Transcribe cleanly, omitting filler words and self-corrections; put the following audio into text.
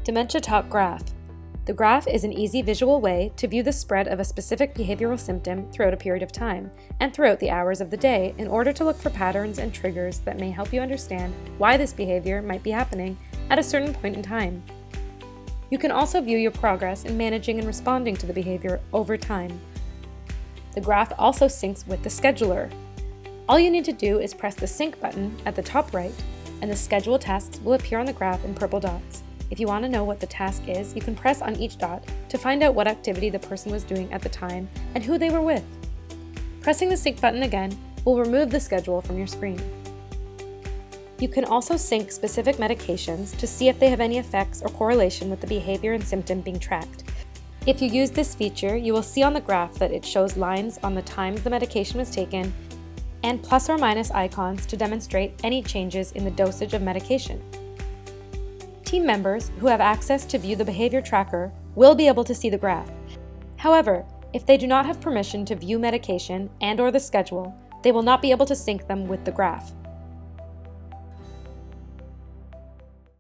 Dementia Talk Graph. The graph is an easy visual way to view the spread of a specific behavioral symptom throughout a period of time and throughout the hours of the day in order to look for patterns and triggers that may help you understand why this behavior might be happening at a certain point in time. You can also view your progress in managing and responding to the behavior over time. The graph also syncs with the scheduler. All you need to do is press the sync button at the top right, and the scheduled tasks will appear on the graph in purple dots. If you want to know what the task is, you can press on each dot to find out what activity the person was doing at the time and who they were with. Pressing the sync button again will remove the schedule from your screen. You can also sync specific medications to see if they have any effects or correlation with the behavior and symptom being tracked. If you use this feature, you will see on the graph that it shows lines on the times the medication was taken and plus or minus icons to demonstrate any changes in the dosage of medication. Team members who have access to view the behavior tracker will be able to see the graph. However, if they do not have permission to view medication and/or the schedule, they will not be able to sync them with the graph.